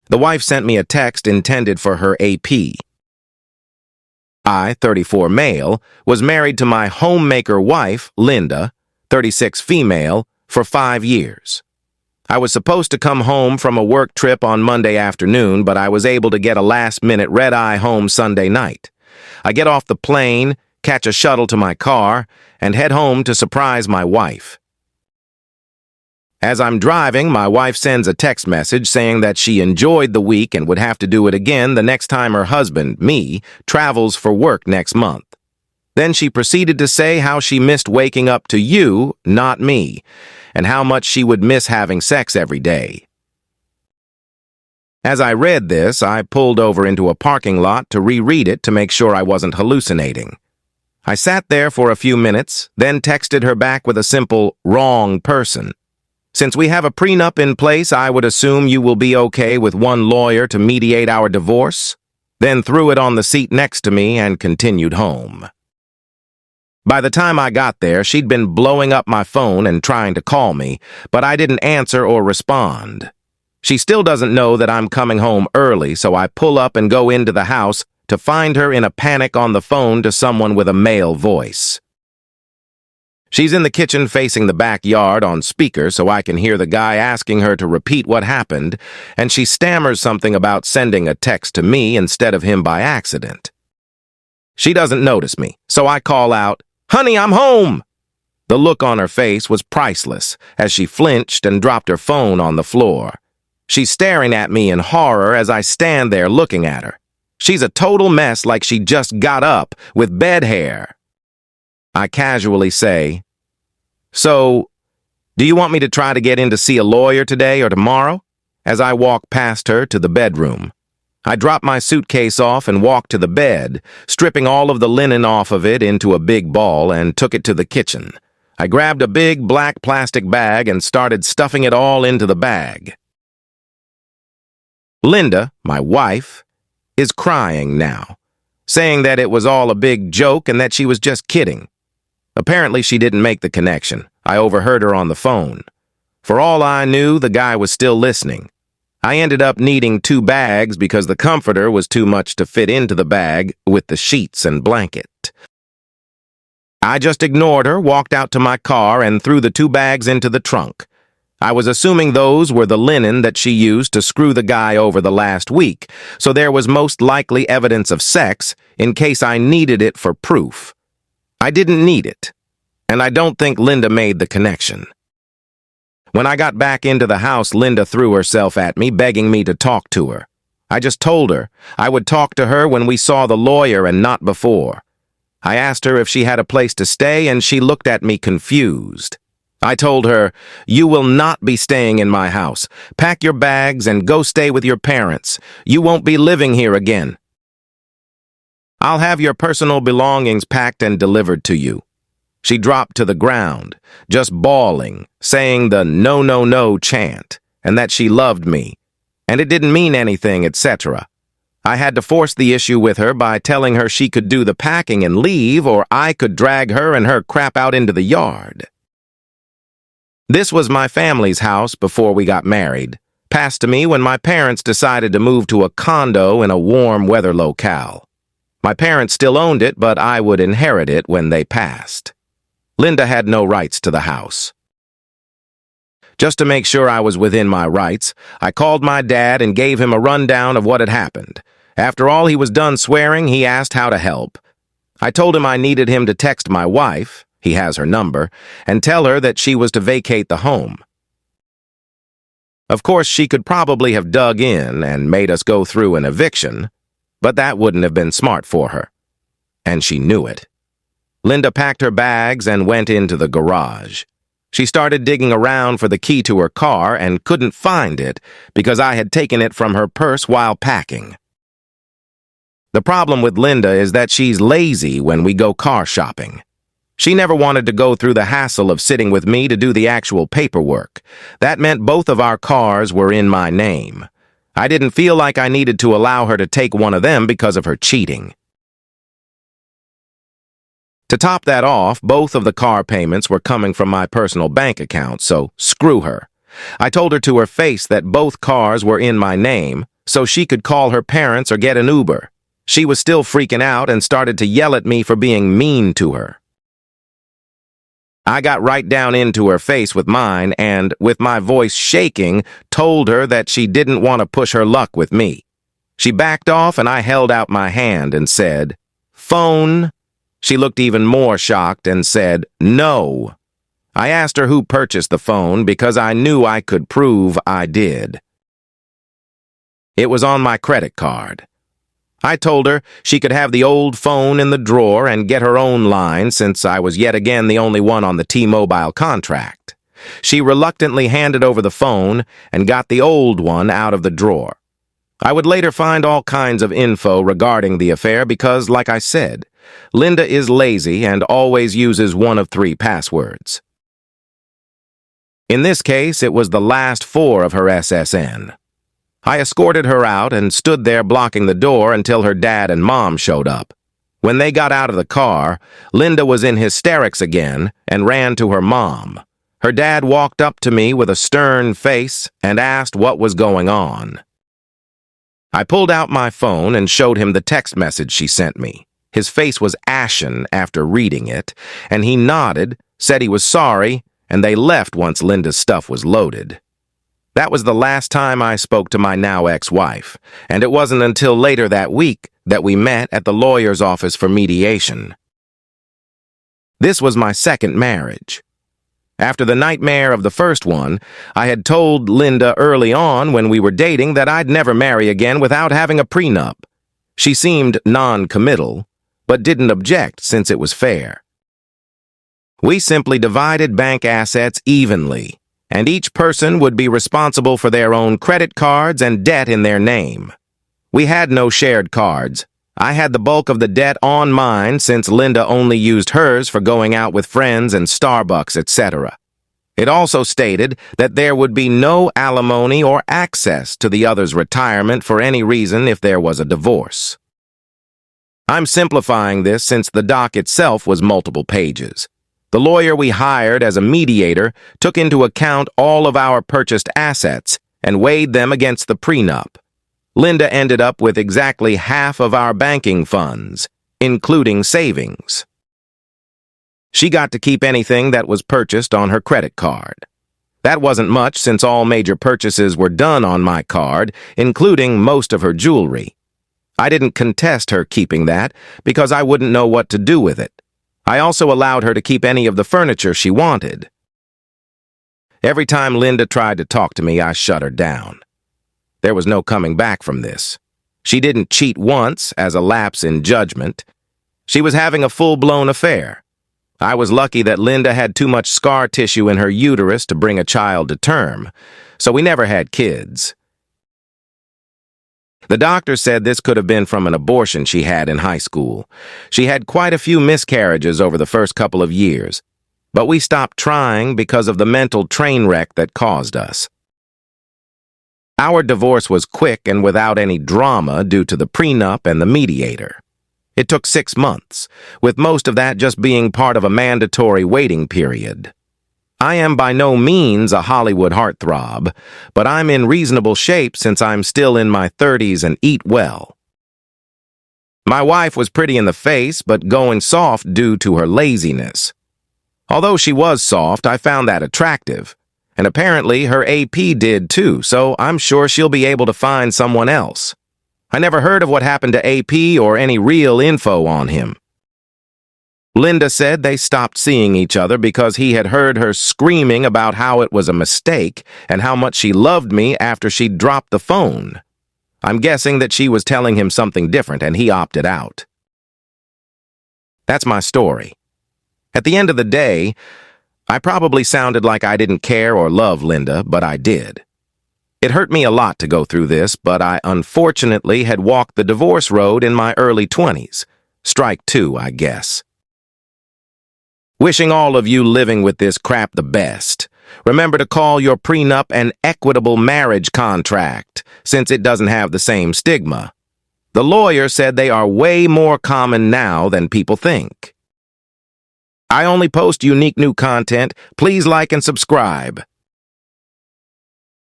The wife sent me a text intended for her AP. I, 34 male, was married to my homemaker wife, Linda, 36 female, for 5 years. I was supposed to come home from a work trip on Monday afternoon, but I was able to get a last-minute red-eye home Sunday night. I get off the plane, catch a shuttle to my car, and head home to surprise my wife. As I'm driving, my wife sends a text message saying that she enjoyed the week and would have to do it again the next time her husband, me, travels for work next month. Then she proceeded to say how she missed waking up to you, not me, and how much she would miss having sex every day. As I read this, I pulled over into a parking lot to reread it to make sure I wasn't hallucinating. I sat there for a few minutes, then texted her back with a simple, "wrong person." Since we have a prenup in place, I would assume you will be okay with one lawyer to mediate our divorce, then threw it on the seat next to me and continued home. By the time I got there, she'd been blowing up my phone and trying to call me, but I didn't answer or respond. She still doesn't know that I'm coming home early, so I pull up and go into the house to find her in a panic on the phone to someone with a male voice. She's in the kitchen facing the backyard on speaker so I can hear the guy asking her to repeat what happened, and she stammers something about sending a text to me instead of him by accident. She doesn't notice me, so I call out, "Honey, I'm home!" The look on her face was priceless as she flinched and dropped her phone on the floor. She's staring at me in horror as I stand there looking at her. She's a total mess like she just got up with bed hair. I casually say, "So, do you want me to try to get in to see a lawyer today or tomorrow?" As I walk past her to the bedroom. I drop my suitcase off and walk to the bed, stripping all of the linen off of it into a big ball and took it to the kitchen. I grabbed a big black plastic bag and started stuffing it all into the bag. Linda, my wife, is crying now, saying that it was all a big joke and that she was just kidding. Apparently, she didn't make the connection. I overheard her on the phone. For all I knew, the guy was still listening. I ended up needing 2 bags because the comforter was too much to fit into the bag with the sheets and blanket. I just ignored her, walked out to my car, and threw the 2 bags into the trunk. I was assuming those were the linen that she used to screw the guy over the last week, so there was most likely evidence of sex in case I needed it for proof. I didn't need it, and I don't think Linda made the connection. When I got back into the house, Linda threw herself at me, begging me to talk to her. I just told her I would talk to her when we saw the lawyer and not before. I asked her if she had a place to stay, and she looked at me confused. I told her, "You will not be staying in my house. Pack your bags and go stay with your parents. You won't be living here again. I'll have your personal belongings packed and delivered to you." She dropped to the ground, just bawling, saying the "no, no, no" chant, and that she loved me, and it didn't mean anything, etc. I had to force the issue with her by telling her she could do the packing and leave, or I could drag her and her crap out into the yard. This was my family's house before we got married, passed to me when my parents decided to move to a condo in a warm weather locale. My parents still owned it, but I would inherit it when they passed. Linda had no rights to the house. Just to make sure I was within my rights, I called my dad and gave him a rundown of what had happened. After all he was done swearing, he asked how to help. I told him I needed him to text my wife, he has her number, and tell her that she was to vacate the home. Of course, she could probably have dug in and made us go through an eviction, but that wouldn't have been smart for her, and she knew it. Linda packed her bags and went into the garage. She started digging around for the key to her car and couldn't find it because I had taken it from her purse while packing. The problem with Linda is that she's lazy when we go car shopping. She never wanted to go through the hassle of sitting with me to do the actual paperwork. That meant both of our cars were in my name. I didn't feel like I needed to allow her to take one of them because of her cheating. To top that off, both of the car payments were coming from my personal bank account, so screw her. I told her to her face that both cars were in my name, so she could call her parents or get an Uber. She was still freaking out and started to yell at me for being mean to her. I got right down into her face with mine and, with my voice shaking, told her that she didn't want to push her luck with me. She backed off and I held out my hand and said, "Phone." She looked even more shocked and said, "No." I asked her who purchased the phone because I knew I could prove I did. It was on my credit card. I told her she could have the old phone in the drawer and get her own line since I was yet again the only one on the T-Mobile contract. She reluctantly handed over the phone and got the old one out of the drawer. I would later find all kinds of info regarding the affair because, like I said, Linda is lazy and always uses one of 3 passwords. In this case, it was the last 4 of her SSN. I escorted her out and stood there blocking the door until her dad and mom showed up. When they got out of the car, Linda was in hysterics again and ran to her mom. Her dad walked up to me with a stern face and asked what was going on. I pulled out my phone and showed him the text message she sent me. His face was ashen after reading it, and he nodded, said he was sorry, and they left once Linda's stuff was loaded. That was the last time I spoke to my now ex-wife, and it wasn't until later that week that we met at the lawyer's office for mediation. This was my second marriage. After the nightmare of the first one, I had told Linda early on when we were dating that I'd never marry again without having a prenup. She seemed non-committal, but didn't object since it was fair. We simply divided bank assets evenly, and each person would be responsible for their own credit cards and debt in their name. We had no shared cards. I had the bulk of the debt on mine since Linda only used hers for going out with friends and Starbucks, etc. It also stated that there would be no alimony or access to the other's retirement for any reason if there was a divorce. I'm simplifying this since the doc itself was multiple pages. The lawyer we hired as a mediator took into account all of our purchased assets and weighed them against the prenup. Linda ended up with exactly half of our banking funds, including savings. She got to keep anything that was purchased on her credit card. That wasn't much since all major purchases were done on my card, including most of her jewelry. I didn't contest her keeping that because I wouldn't know what to do with it. I also allowed her to keep any of the furniture she wanted. Every time Linda tried to talk to me, I shut her down. There was no coming back from this. She didn't cheat once as a lapse in judgment. She was having a full-blown affair. I was lucky that Linda had too much scar tissue in her uterus to bring a child to term, so we never had kids. The doctor said this could have been from an abortion she had in high school. She had quite a few miscarriages over the first couple of years, but we stopped trying because of the mental train wreck that caused us. Our divorce was quick and without any drama due to the prenup and the mediator. It took 6 months, with most of that just being part of a mandatory waiting period. I am by no means a Hollywood heartthrob, but I'm in reasonable shape since I'm still in my 30s and eat well. My wife was pretty in the face, but going soft due to her laziness. Although she was soft, I found that attractive, and apparently her AP did too, so I'm sure she'll be able to find someone else. I never heard of what happened to AP or any real info on him. Linda said they stopped seeing each other because he had heard her screaming about how it was a mistake and how much she loved me after she'd dropped the phone. I'm guessing that she was telling him something different and he opted out. That's my story. At the end of the day, I probably sounded like I didn't care or love Linda, but I did. It hurt me a lot to go through this, but I unfortunately had walked the divorce road in my early 20s. Strike 2, I guess. Wishing all of you living with this crap the best. Remember to call your prenup an equitable marriage contract, since it doesn't have the same stigma. The lawyer said they are way more common now than people think. I only post unique new content. Please like and subscribe.